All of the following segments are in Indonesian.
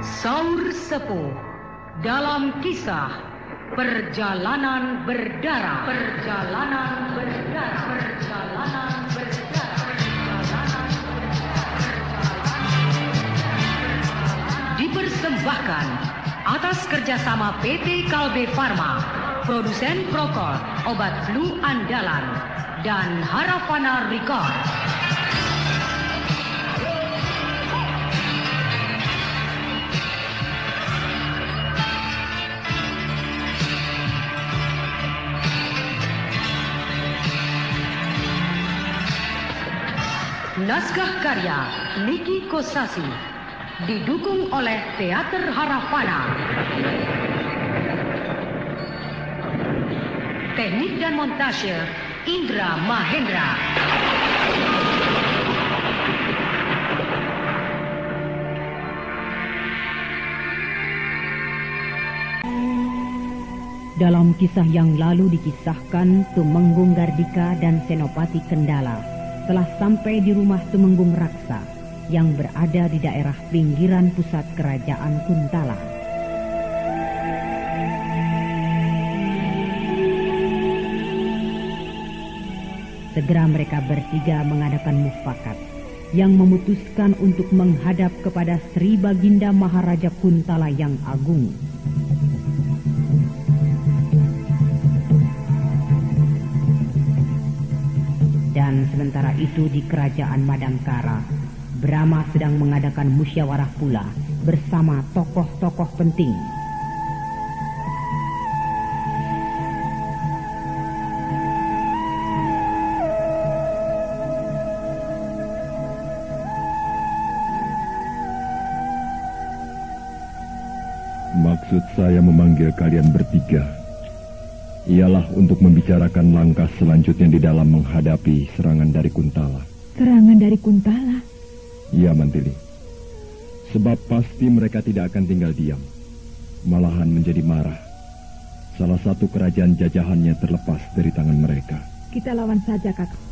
Saur Sepuh dalam kisah Perjalanan Berdarah. Perjalanan Berdarah. Perjalanan Berdarah. Dipersembahkan atas kerjasama PT Kalbe Farma, produsen Prokol, obat flu andalan, dan Harafana Record. Naskah karya Niki Kosasi, didukung oleh Teater Harafana. Teknik dan montase Indra Mahendra. Dalam kisah yang lalu dikisahkan Tumenggung Gardika dan Senopati Kendala telah sampai di rumah Tumenggung Raksa yang berada di daerah pinggiran pusat kerajaan Kuntala. Segera mereka bertiga mengadakan mufakat yang memutuskan untuk menghadap kepada Sri Baginda Maharaja Kuntala yang agung. Dan sementara itu di kerajaan Madangkara, Brahma sedang mengadakan musyawarah pula bersama tokoh-tokoh penting. Maksud saya memanggil kalian bertiga ialah untuk membicarakan langkah selanjutnya di dalam menghadapi serangan dari Kuntala. Serangan dari Kuntala? Iya, Mantili. Sebab pasti mereka tidak akan tinggal diam. Malahan menjadi marah. Salah satu kerajaan jajahannya terlepas dari tangan mereka. Kita lawan saja, Kakak.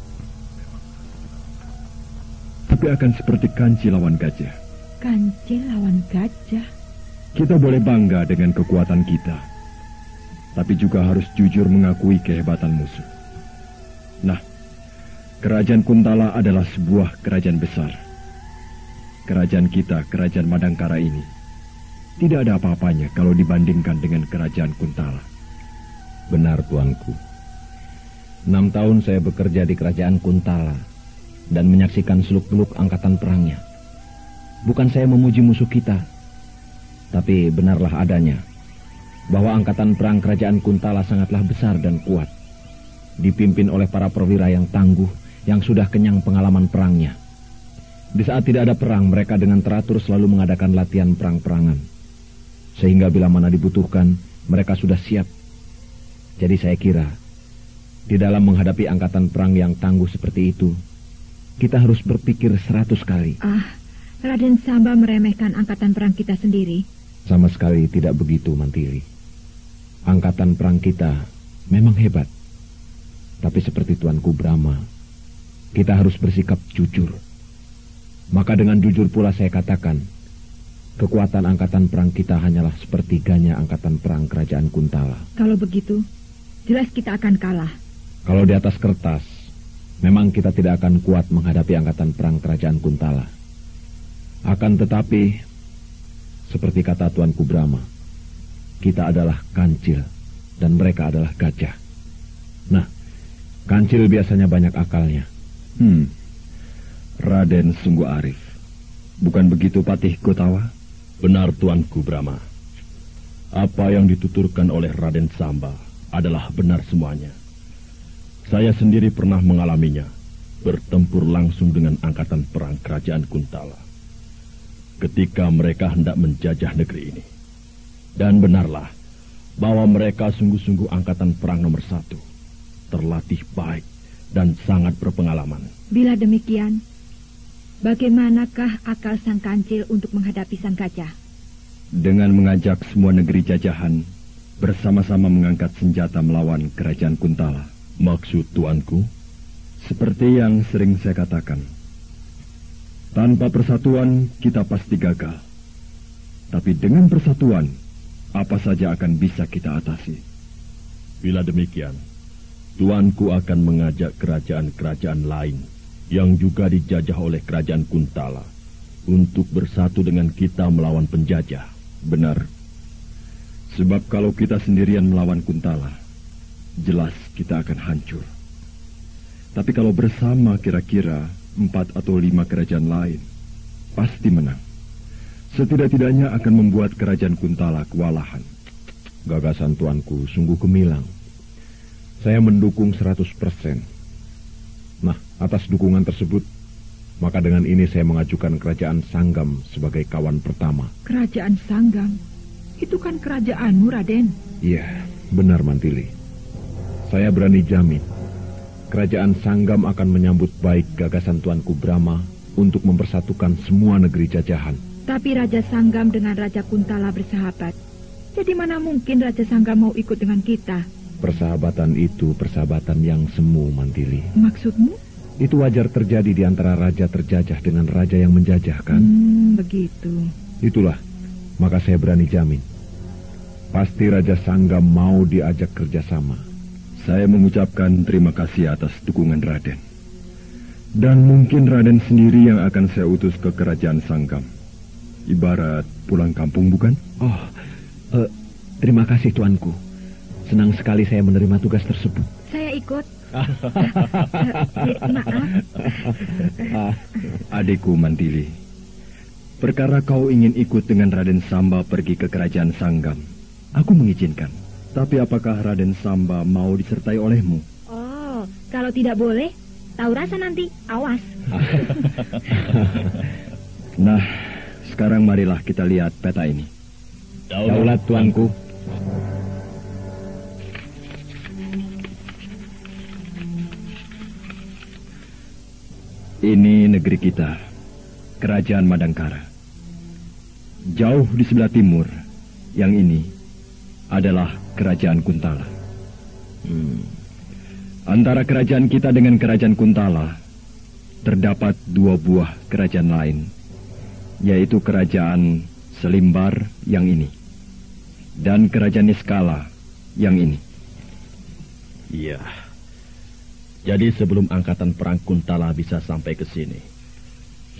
Tapi akan seperti Kancil lawan gajah. Kancil lawan gajah? Kita boleh bangga dengan kekuatan kita, tapi juga harus jujur mengakui kehebatan musuh. Nah, kerajaan Kuntala adalah sebuah kerajaan besar. Kerajaan kita, kerajaan Madangkara ini, tidak ada apa-apanya kalau dibandingkan dengan kerajaan Kuntala. Benar, tuanku. 6 tahun saya bekerja di kerajaan Kuntala dan menyaksikan seluk-beluk angkatan perangnya. Bukan saya memuji musuh kita, tapi benarlah adanya bahwa angkatan perang kerajaan Kuntala sangatlah besar dan kuat, dipimpin oleh para perwira yang tangguh, yang sudah kenyang pengalaman perangnya. Di saat tidak ada perang, mereka dengan teratur selalu mengadakan latihan perang-perangan, sehingga bila mana dibutuhkan, mereka sudah siap. Jadi saya kira, di dalam menghadapi angkatan perang yang tangguh seperti itu, kita harus berpikir 100 kali. Raden Samba meremehkan angkatan perang kita sendiri? Sama sekali tidak begitu, Mantili. Angkatan perang kita memang hebat. Tapi seperti Tuanku Brahma, kita harus bersikap jujur. Maka dengan jujur pula saya katakan, kekuatan angkatan perang kita hanyalah sepertiganya angkatan perang kerajaan Kuntala. Kalau begitu, jelas kita akan kalah. Kalau di atas kertas, memang kita tidak akan kuat menghadapi angkatan perang kerajaan Kuntala. Akan tetapi, seperti kata Tuanku Brahma, kita adalah kancil dan mereka adalah gajah. Nah, kancil biasanya banyak akalnya. Raden sungguh arif. Bukan begitu, Patih Gotawa? Benar, Tuanku Brahma. Apa yang dituturkan oleh Raden Samba adalah benar semuanya. Saya sendiri pernah mengalaminya, bertempur langsung dengan angkatan perang kerajaan Kuntala ketika mereka hendak menjajah negeri ini. Dan benarlah bahwa mereka sungguh-sungguh angkatan perang nomor 1, terlatih baik dan sangat berpengalaman. Bila demikian, bagaimanakah akal sang kancil untuk menghadapi sang gajah? Dengan mengajak semua negeri jajahan bersama-sama mengangkat senjata melawan kerajaan Kuntala. Maksud tuanku? Seperti yang sering saya katakan, tanpa persatuan kita pasti gagal. Tapi dengan persatuan, apa saja akan bisa kita atasi. Bila demikian, tuanku akan mengajak kerajaan-kerajaan lain yang juga dijajah oleh kerajaan Kuntala untuk bersatu dengan kita melawan penjajah. Benar. Sebab kalau kita sendirian melawan Kuntala, jelas kita akan hancur. Tapi kalau bersama kira-kira 4 atau 5 kerajaan lain, pasti menang. Setidak-tidaknya akan membuat kerajaan Kuntala kewalahan. Gagasan tuanku sungguh gemilang. Saya mendukung 100%. Nah, atas dukungan tersebut, maka dengan ini saya mengajukan kerajaan Sanggam sebagai kawan pertama. Kerajaan Sanggam? Itu kan kerajaanmu, Raden. Iya, benar Mantili. Saya berani jamin, kerajaan Sanggam akan menyambut baik gagasan tuanku Brahma untuk mempersatukan semua negeri jajahan. Tapi Raja Sanggam dengan Raja Kuntala bersahabat. Jadi mana mungkin Raja Sanggam mau ikut dengan kita? Persahabatan itu persahabatan yang semu, Mantili. Maksudmu? Itu wajar terjadi di antara raja terjajah dengan raja yang menjajahkan. Begitu. Itulah, maka saya berani jamin. Pasti Raja Sanggam mau diajak kerjasama. Saya mengucapkan terima kasih atas dukungan Raden. Dan mungkin Raden sendiri yang akan saya utus ke kerajaan Sanggam. Ibarat pulang kampung, bukan? Terima kasih tuanku. Senang sekali saya menerima tugas tersebut. Saya ikut. Maaf. Adikku Mantili, perkara kau ingin ikut dengan Raden Samba pergi ke kerajaan Sanggam, aku mengizinkan. Tapi apakah Raden Samba mau disertai olehmu? Oh, kalau tidak boleh, tahu rasa nanti. Awas. Nah, sekarang marilah kita lihat peta ini. Daulat tuanku. Ini negeri kita, kerajaan Madangkara. Jauh di sebelah timur, yang ini adalah kerajaan Kuntala. Antara kerajaan kita dengan kerajaan Kuntala terdapat 2 buah kerajaan lain, yaitu kerajaan Selimbar yang ini dan kerajaan Niskala yang ini. Iya. Jadi sebelum angkatan perang Kuntala bisa sampai ke sini,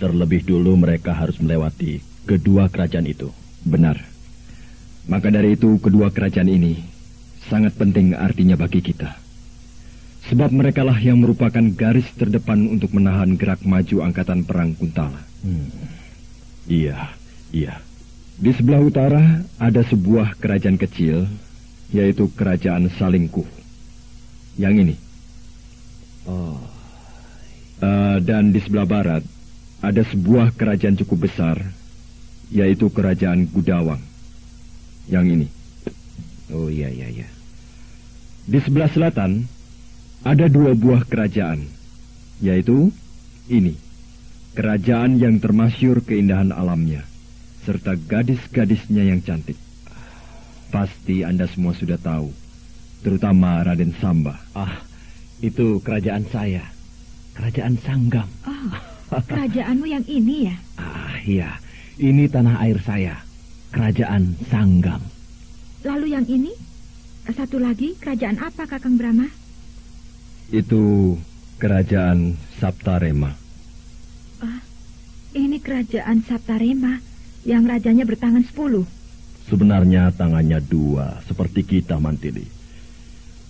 terlebih dulu mereka harus melewati kedua kerajaan itu. Benar. Maka dari itu kedua kerajaan ini sangat penting artinya bagi kita. Sebab merekalah yang merupakan garis terdepan untuk menahan gerak maju angkatan perang Kuntala. Iya. Di sebelah utara ada sebuah kerajaan kecil, yaitu kerajaan Salingkuh. Yang ini. Dan di sebelah barat ada sebuah kerajaan cukup besar, yaitu kerajaan Gudawang. Yang ini. Oh iya. Di sebelah selatan ada 2 buah kerajaan, yaitu ini. Kerajaan yang termasyhur keindahan alamnya, serta gadis-gadisnya yang cantik. Pasti Anda semua sudah tahu, terutama Raden Samba. Itu kerajaan saya, kerajaan Sanggam. Kerajaanmu yang ini ya? Iya, ini tanah air saya, kerajaan Sanggam. Lalu yang ini? Satu lagi, kerajaan apa Kakang Brahma? Itu kerajaan Saptarema. Ini kerajaan Saptarema yang rajanya bertangan 10. Sebenarnya tangannya 2, seperti kita Mantili.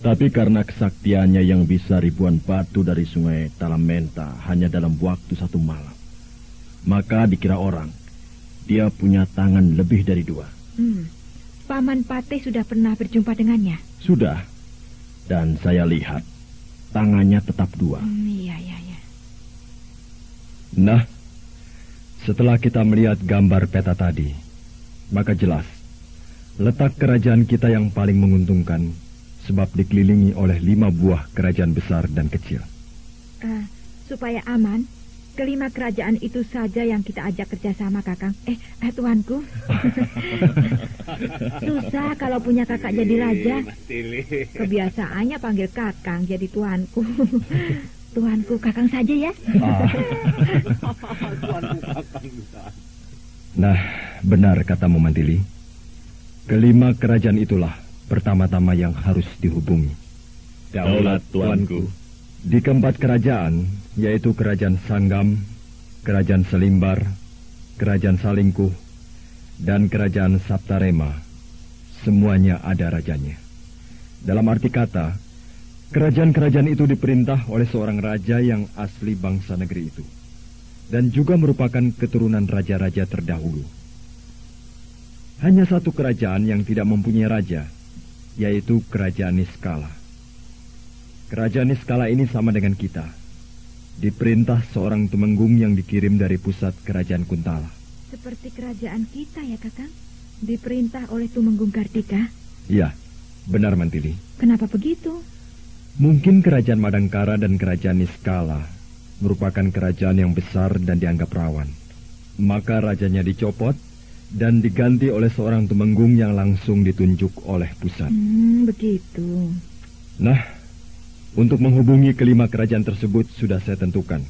Tapi karena kesaktiannya yang bisa ribuan batu dari sungai Talamenta hanya dalam waktu 1 malam, maka dikira orang dia punya tangan lebih dari 2. Paman Patih sudah pernah berjumpa dengannya? Sudah. Dan saya lihat tangannya tetap 2. Iya. Nah, setelah kita melihat gambar peta tadi, maka jelas letak kerajaan kita yang paling menguntungkan, sebab dikelilingi oleh 5 buah kerajaan besar dan kecil. Supaya aman, kelima kerajaan itu saja yang kita ajak kerjasama, Kakang. Tuanku. Susah kalau punya kakak jadi raja. Kebiasaannya panggil Kakang jadi tuanku. Tuanku Kakang saja ya. Tuanku Kakang. Nah, benar katamu Mantili. Kelima kerajaan itulah pertama-tama yang harus dihubungi. Daulat tuanku. Di keempat kerajaan, yaitu Kerajaan Sanggam, Kerajaan Selimbar, Kerajaan Salingkuh, dan Kerajaan Saptarema, semuanya ada rajanya. Dalam arti kata, kerajaan-kerajaan itu diperintah oleh seorang raja yang asli bangsa negeri itu, dan juga merupakan keturunan raja-raja terdahulu. Hanya satu kerajaan yang tidak mempunyai raja, yaitu Kerajaan Niskala. Kerajaan Niskala ini sama dengan kita, diperintah seorang tumenggung yang dikirim dari pusat Kerajaan Kuntala. Seperti kerajaan kita ya, Kakang? Diperintah oleh Tumenggung Gardika? Iya, benar Mantili. Kenapa begitu? Mungkin Kerajaan Madangkara dan Kerajaan Niskala merupakan kerajaan yang besar dan dianggap rawan. Maka rajanya dicopot dan diganti oleh seorang tumenggung yang langsung ditunjuk oleh pusat. Begitu. Nah, untuk menghubungi kelima kerajaan tersebut sudah saya tentukan.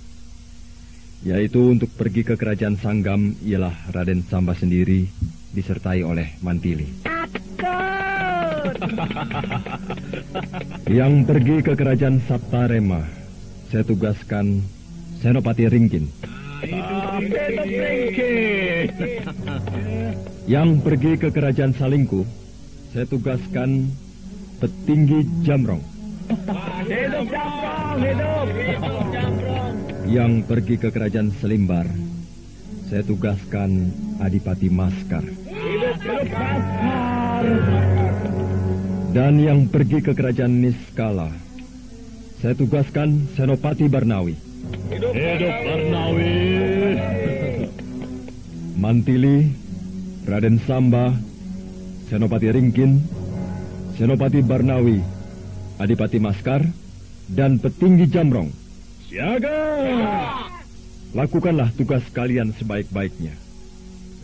Yaitu untuk pergi ke Kerajaan Sanggam ialah Raden Samba sendiri disertai oleh Mantili. Yang pergi ke Kerajaan Saptarema, saya tugaskan Senopati Ringkin. Yang pergi ke Kerajaan Salingkuh, saya tugaskan Petinggi Jamrong. Hidup Jamrong, hidup Jamrong. Yang pergi ke Kerajaan Selimbar, saya tugaskan Adipati Maskar. Hidup Maskar. Dan yang pergi ke Kerajaan Niskala, saya tugaskan Senopati Barnawi. Hidup Barnawi. Mantili, Raden Samba, Senopati Ringkin, Senopati Barnawi, Adipati Maskar, dan Petinggi Jamrong. Siaga! Lakukanlah tugas kalian sebaik-baiknya.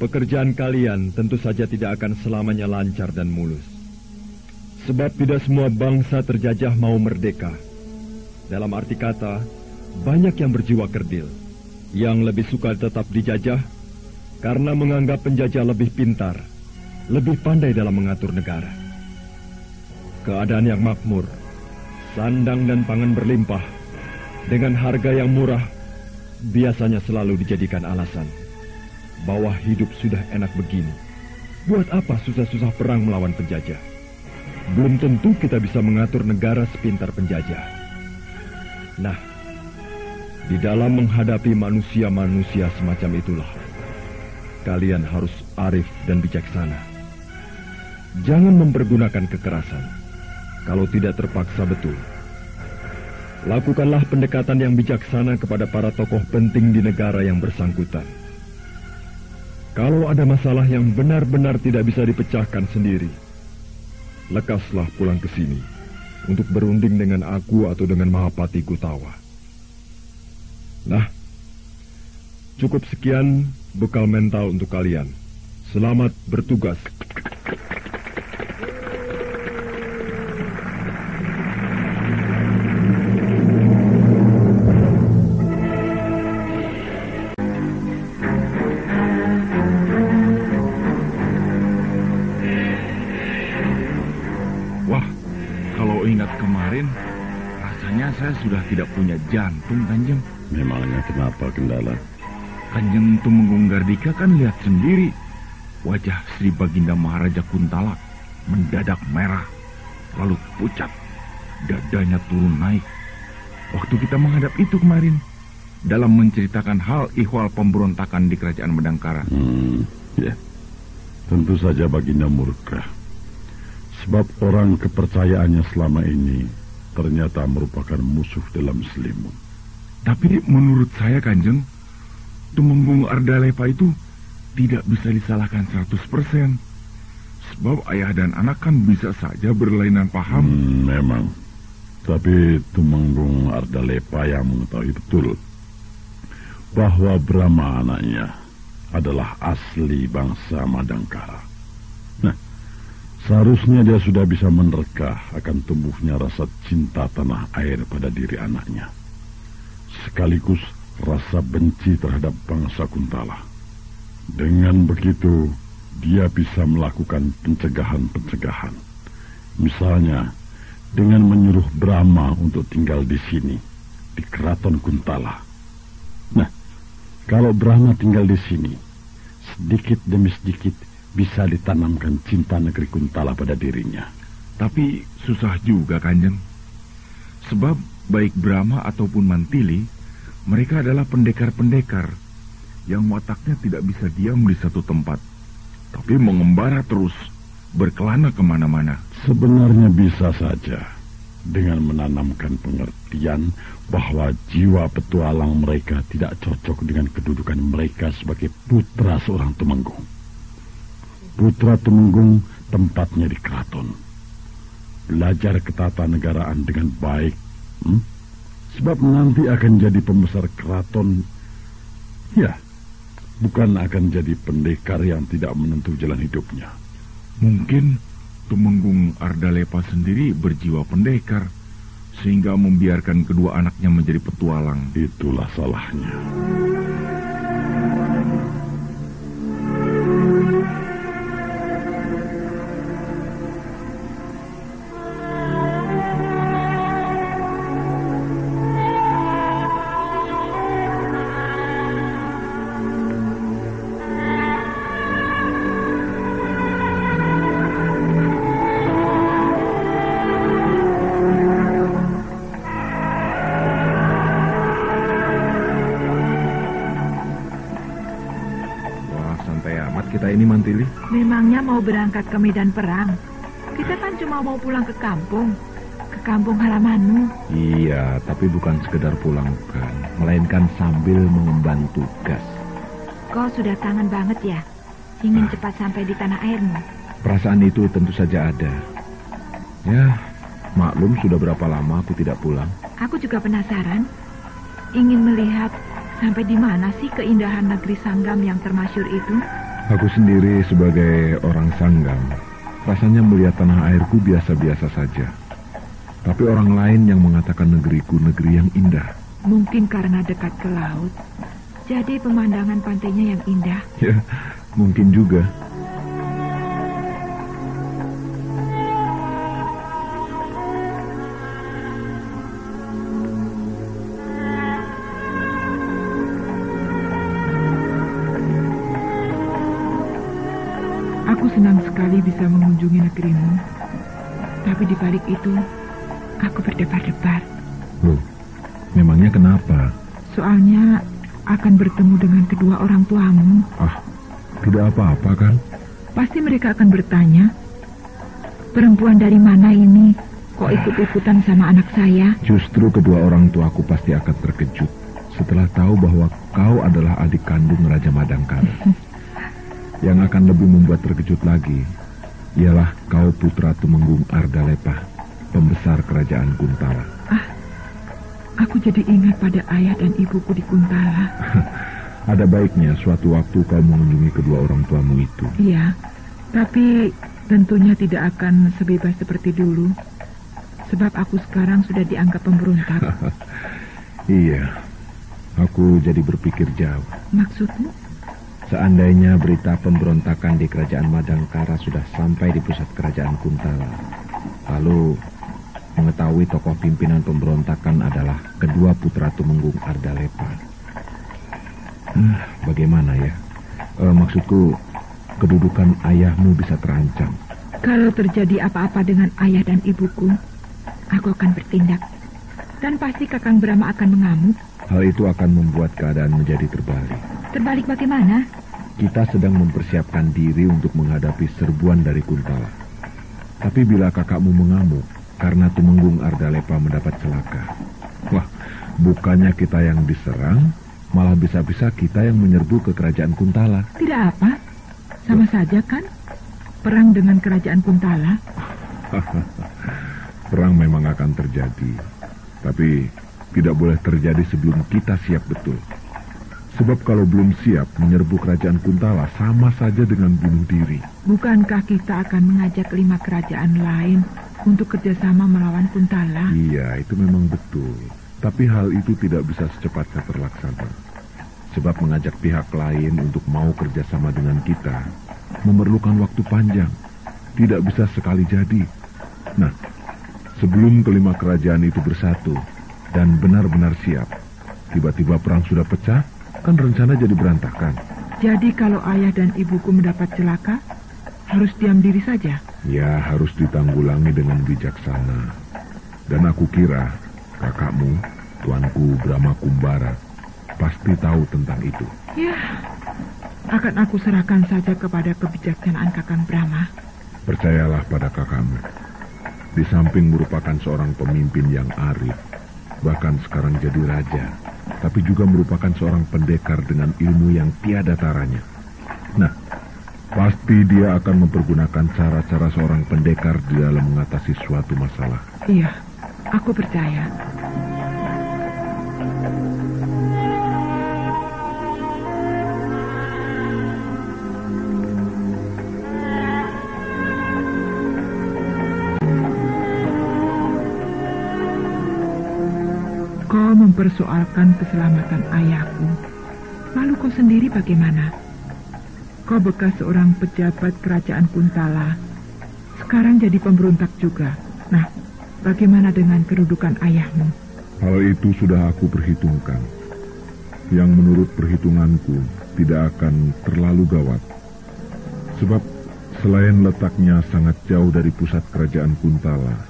Pekerjaan kalian tentu saja tidak akan selamanya lancar dan mulus. Sebab tidak semua bangsa terjajah mau merdeka. Dalam arti kata, banyak yang berjiwa kerdil, yang lebih suka tetap dijajah karena menganggap penjajah lebih pintar, lebih pandai dalam mengatur negara. Keadaan yang makmur, sandang dan pangan berlimpah, dengan harga yang murah, biasanya selalu dijadikan alasan bahwa hidup sudah enak begini. Buat apa susah-susah perang melawan penjajah? Belum tentu kita bisa mengatur negara sepintar penjajah. Nah, di dalam menghadapi manusia-manusia semacam itulah, kalian harus arif dan bijaksana. Jangan mempergunakan kekerasan kalau tidak terpaksa betul. Lakukanlah pendekatan yang bijaksana kepada para tokoh penting di negara yang bersangkutan. Kalau ada masalah yang benar-benar tidak bisa dipecahkan sendiri, lekaslah pulang ke sini untuk berunding dengan aku atau dengan Mahapati Gutawa. Nah, cukup sekian bekal mental untuk kalian. Selamat bertugas. Saya sudah tidak punya jantung, Kanjeng. Memangnya kenapa, Kendala? Kanjeng Tumenggung Gardika kan lihat sendiri. Wajah Sri Baginda Maharaja Kuntala mendadak merah, lalu pucat. Dadanya turun naik. Waktu kita menghadap itu kemarin, dalam menceritakan hal ihwal pemberontakan di Kerajaan Madangkara. Ya, tentu saja Baginda murka. Sebab orang kepercayaannya selama ini ternyata merupakan musuh dalam selimut. Tapi menurut saya, Kanjeng, Tumenggung Ardalepa itu tidak bisa disalahkan 100%. Sebab ayah dan anak kan bisa saja berlainan paham. Memang. Tapi Tumenggung Ardalepa yang mengetahui betul bahwa Brahma anaknya adalah asli bangsa Madangkara. Seharusnya dia sudah bisa menerka akan tumbuhnya rasa cinta tanah air pada diri anaknya, sekaligus rasa benci terhadap bangsa Kuntala. Dengan begitu, dia bisa melakukan pencegahan-pencegahan. Misalnya, dengan menyuruh Brahma untuk tinggal di sini, di Keraton Kuntala. Nah, kalau Brahma tinggal di sini, sedikit demi sedikit bisa ditanamkan cinta negeri Kuntala pada dirinya. Tapi susah juga, Kanjeng. Sebab baik Brahma ataupun Mantili, mereka adalah pendekar-pendekar yang wataknya tidak bisa diam di satu tempat, tapi mengembara terus, berkelana kemana-mana. Sebenarnya bisa saja dengan menanamkan pengertian bahwa jiwa petualang mereka tidak cocok dengan kedudukan mereka sebagai putra seorang Tumenggung. Putra Tumenggung tempatnya di keraton. Belajar ketatanegaraan dengan baik, sebab nanti akan jadi pembesar keraton. Ya, bukan akan jadi pendekar yang tidak menentu jalan hidupnya. Mungkin Tumenggung Ardalepa sendiri berjiwa pendekar, sehingga membiarkan kedua anaknya menjadi petualang. Itulah salahnya. Kita ini, Mantili. Memangnya mau berangkat ke medan perang? Kita kan cuma mau pulang ke kampung halamanmu. Iya, tapi bukan sekedar pulang, bukan, melainkan sambil mengemban tugas. Kau sudah kangen banget ya, ingin cepat sampai di tanah airmu. Perasaan itu tentu saja ada. Ya, maklum sudah berapa lama aku tidak pulang. Aku juga penasaran, ingin melihat sampai di mana sih keindahan negeri Sanggam yang termasyhur itu. Aku sendiri sebagai orang Sanggam, rasanya melihat tanah airku biasa-biasa saja. Tapi orang lain yang mengatakan negeriku negeri yang indah. Mungkin karena dekat ke laut, jadi pemandangan pantainya yang indah. Ya, mungkin juga. Aku senang sekali bisa mengunjungi negerimu. Tapi di balik itu, aku berdebar-debar. Loh, memangnya kenapa? Soalnya akan bertemu dengan kedua orang tuamu. Ah, tidak apa-apa kan? Pasti mereka akan bertanya, perempuan dari mana ini? Kok ikut-ikutan sama anak saya? Justru kedua orang tuaku pasti akan terkejut setelah tahu bahwa kau adalah adik kandung Raja Madangkara. Yang akan lebih membuat terkejut lagi ialah kau putra Tumenggung Ardalepa, pembesar kerajaan Kuntala. Aku jadi ingat pada ayah dan ibuku di Kuntala. Ada baiknya suatu waktu kau mengunjungi kedua orang tuamu itu. Iya, tapi tentunya tidak akan sebebas seperti dulu. Sebab aku sekarang sudah dianggap pemberontak. Iya, aku jadi berpikir jauh. Maksudmu? Seandainya berita pemberontakan di kerajaan Madangkara sudah sampai di pusat kerajaan Kuntala, lalu mengetahui tokoh pimpinan pemberontakan adalah kedua putra Tumenggung Ardalepa. Bagaimana ya? Maksudku, kedudukan ayahmu bisa terancam. Kalau terjadi apa-apa dengan ayah dan ibuku, aku akan bertindak. Dan pasti Kakang Brahma akan mengamuk. Hal itu akan membuat keadaan menjadi terbalik. Terbalik bagaimana? Kita sedang mempersiapkan diri untuk menghadapi serbuan dari Kuntala. Tapi bila kakakmu mengamuk karena Tumenggung Ardalepa mendapat celaka, wah, bukannya kita yang diserang, malah bisa-bisa kita yang menyerbu ke kerajaan Kuntala. Tidak apa, sama saja kan? Perang dengan kerajaan Kuntala. Perang memang akan terjadi, tapi tidak boleh terjadi sebelum kita siap betul. Sebab kalau belum siap menyerbu kerajaan Kuntala sama saja dengan bunuh diri. Bukankah kita akan mengajak 5 kerajaan lain untuk kerjasama melawan Kuntala? Iya, itu memang betul. Tapi hal itu tidak bisa secepatnya terlaksana. Sebab mengajak pihak lain untuk mau kerjasama dengan kita memerlukan waktu panjang. Tidak bisa sekali jadi. Nah, sebelum kelima kerajaan itu bersatu dan benar-benar siap, tiba-tiba perang sudah pecah, kan rencana jadi berantakan. Jadi kalau ayah dan ibuku mendapat celaka, harus diam diri saja? Ya, harus ditanggulangi dengan bijaksana. Dan aku kira kakakmu, Tuanku Brahma Kumbara, pasti tahu tentang itu. Ya, akan aku serahkan saja kepada kebijaksanaan Kakang Brahma. Percayalah pada kakakmu. Di samping merupakan seorang pemimpin yang arif, bahkan sekarang jadi raja, tapi juga merupakan seorang pendekar dengan ilmu yang tiada taranya. Nah, pasti dia akan mempergunakan cara-cara seorang pendekar di dalam mengatasi suatu masalah. Iya, aku percaya. Kau mempersoalkan keselamatan ayahku. Lalu kau sendiri bagaimana? Kau bekas seorang pejabat kerajaan Kuntala. Sekarang jadi pemberontak juga. Nah, bagaimana dengan kedudukan ayahmu? Hal itu sudah aku perhitungkan. Yang menurut perhitunganku tidak akan terlalu gawat. Sebab selain letaknya sangat jauh dari pusat kerajaan Kuntala,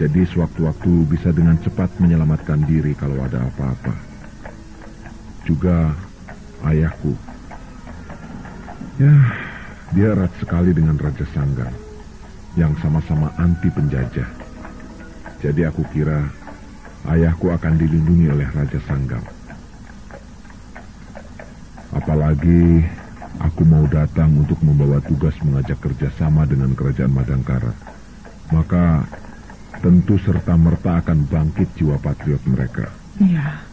jadi sewaktu-waktu bisa dengan cepat menyelamatkan diri kalau ada apa-apa. Juga ayahku. Ya, dia erat sekali dengan Raja Sanggan, yang sama-sama anti penjajah. Jadi aku kira ayahku akan dilindungi oleh Raja Sanggan. Apalagi aku mau datang untuk membawa tugas mengajak kerjasama dengan Kerajaan Madangkara. Maka tentu serta-merta akan bangkit jiwa patriot mereka. Iya.